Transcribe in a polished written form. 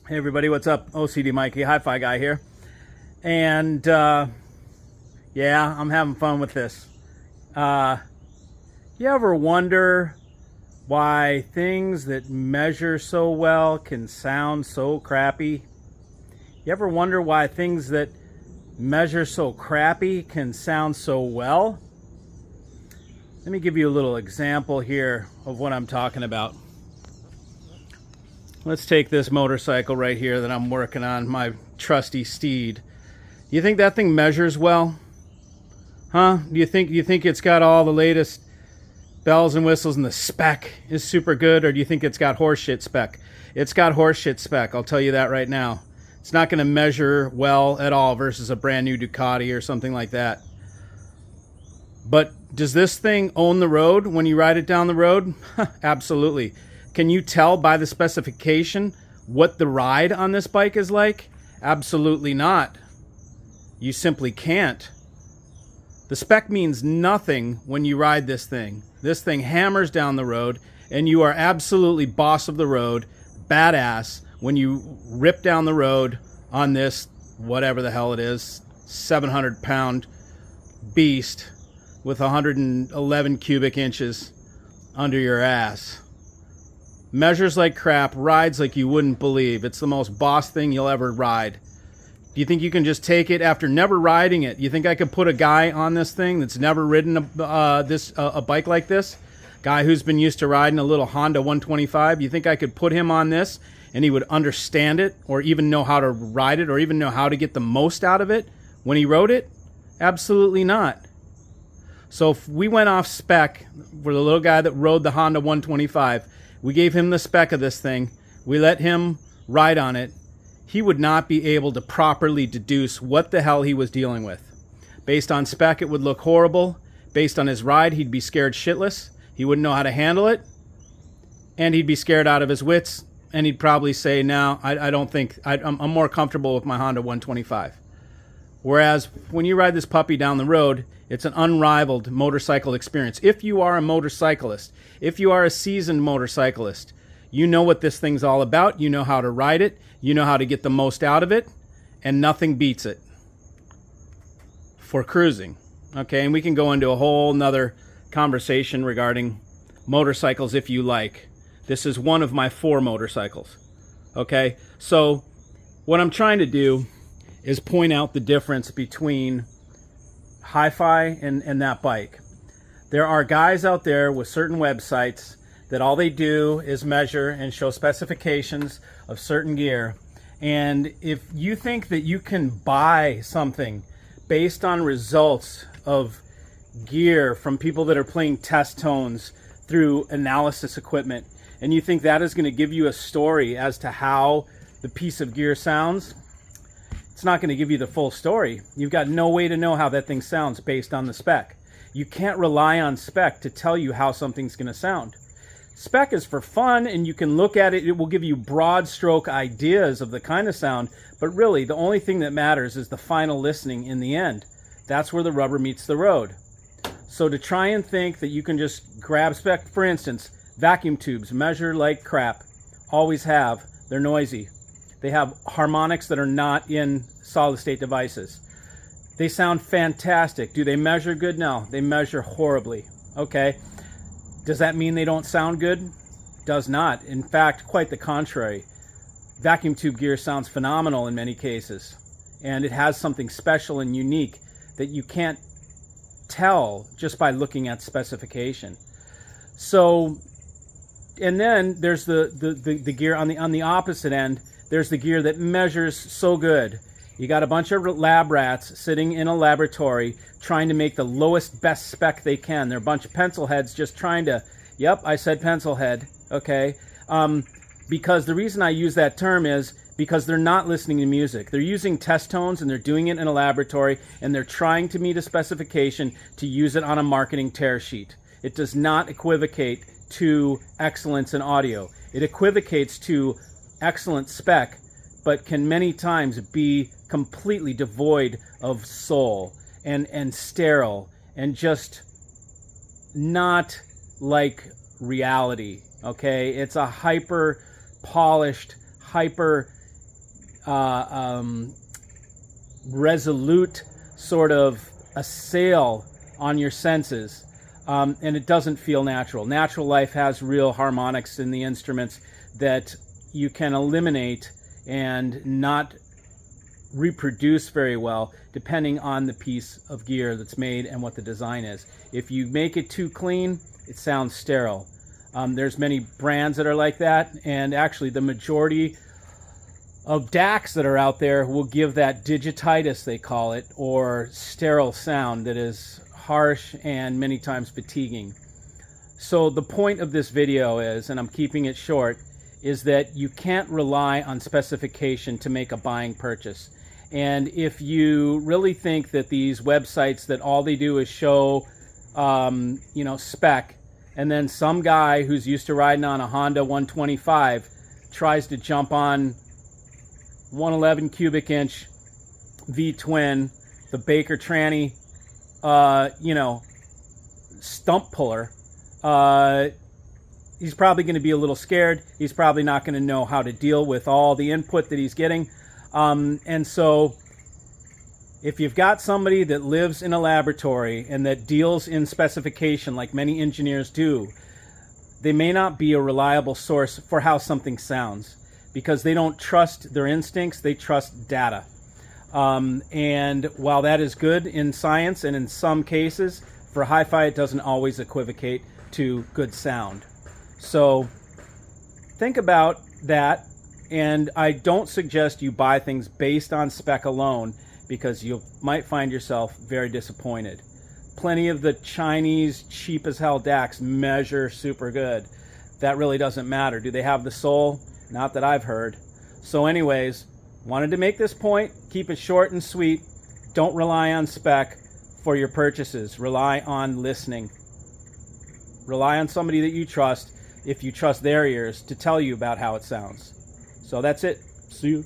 Hey everybody, what's up? OCD Mikey, Hi-Fi Guy here. And yeah, I'm having fun with this. You ever wonder why things that measure so well can sound so crappy? You ever wonder why things that measure so crappy can sound so well? Let me give you a little example here of what I'm talking about. Let's take this motorcycle right here that I'm working on, my trusty steed. You think that thing measures well? Huh? Do you think it's got all the latest bells and whistles and the spec is super good, or do you think it's got horseshit spec? It's got horseshit spec, I'll tell you that right now. It's not going to measure well at all versus a brand new Ducati or something like that. But does this thing own the road when you ride it down the road? Absolutely. Can you tell by the specification what the ride on this bike is like? Absolutely not. You simply can't. The spec means nothing when you ride this thing. This thing hammers down the road, and you are absolutely boss of the road, badass, when you rip down the road on this, whatever the hell it is, 700-pound beast with 111 cubic inches under your ass. Measures like crap, rides like you wouldn't believe. It's the most boss thing you'll ever ride. Do you think you can just take it after never riding it? You think I could put a guy on this thing that's never ridden a bike like this? Guy who's been used to riding a little Honda 125. You think I could put him on this and he would understand it, or even know how to ride it, or even know how to get the most out of it when he rode it? Absolutely not. So if we went off spec for the little guy that rode the Honda 125, we gave him the spec of this thing, we let him ride on it, he would not be able to properly deduce what the hell he was dealing with. Based on spec, it would look horrible. Based on his ride, he'd be scared shitless. He wouldn't know how to handle it. And he'd be scared out of his wits. And he'd probably say, no, I don't think, I'm more comfortable with my Honda 125. Whereas when you ride this puppy down the road, it's an unrivaled motorcycle experience. If you are a motorcyclist, if you are a seasoned motorcyclist, you know what this thing's all about. You know how to ride it. You know how to get the most out of it. And nothing beats it for cruising. Okay, and we can go into a whole nother conversation regarding motorcycles if you like. This is one of my 4 motorcycles. Okay, so what I'm trying to do is point out the difference between Hi-Fi and that bike. There are guys out there with certain websites that all they do is measure and show specifications of certain gear. And if you think that you can buy something based on results of gear from people that are playing test tones through analysis equipment, and you think that is going to give you a story as to how the piece of gear sounds, it's not going to give you the full story. You've got no way to know how that thing sounds based on the spec. You can't rely on spec to tell you how something's going to sound. Spec is for fun, and you can look at it. It will give you broad stroke ideas of the kind of sound, but really the only thing that matters is the final listening in the end. That's where the rubber meets the road. So to try and think that you can just grab spec, for instance, vacuum tubes measure like crap. Always have. They're noisy. They have harmonics that are not in solid-state devices. They sound fantastic. Do they measure good? No, they measure horribly. Okay. Does that mean they don't sound good? Does not. In fact, quite the contrary. Vacuum tube gear sounds phenomenal in many cases. And it has something special and unique that you can't tell just by looking at specification. So, and then there's the gear on the opposite end. There's the gear that measures so good. You got a bunch of lab rats sitting in a laboratory trying to make the lowest, best spec they can. They're a bunch of pencil heads just trying to, yep, I said pencil head, okay? Because the reason I use that term is because they're not listening to music. They're using test tones, and they're doing it in a laboratory, and they're trying to meet a specification to use it on a marketing tear sheet. It does not equivocate to excellence in audio. It equivocates to excellent spec, but can many times be completely devoid of soul and sterile and just not like reality. Okay, it's a hyper polished, hyper resolute sort of assail on your senses, and it doesn't feel natural. Natural life has real harmonics in the instruments that you can eliminate and not reproduce very well depending on the piece of gear that's made and what the design is. If you make it too clean, it sounds sterile. There's many brands that are like that, and actually the majority of DACs that are out there will give that digititis, they call it, or sterile sound that is harsh and many times fatiguing. So the point of this video is, and I'm keeping it short, is that you can't rely on specification to make a buying purchase. And if you really think that these websites that all they do is show, spec, and then some guy who's used to riding on a Honda 125 tries to jump on 111 cubic inch V-twin, the Baker Tranny, stump puller, he's probably going to be a little scared. He's probably not going to know how to deal with all the input that he's getting. And so if you've got somebody that lives in a laboratory and that deals in specification like many engineers do, they may not be a reliable source for how something sounds, because they don't trust their instincts, they trust data. And while that is good in science and in some cases, for hi-fi it doesn't always equivocate to good sound. So think about that, and I don't suggest you buy things based on spec alone, because you might find yourself very disappointed. Plenty of the Chinese cheap as hell DACs measure super good. That really doesn't matter. Do they have the soul? Not that I've heard. So anyways, wanted to make this point. Keep it short and sweet. Don't rely on spec for your purchases. Rely on listening. Rely on somebody that you trust, if you trust their ears, to tell you about how it sounds. So that's it. See you.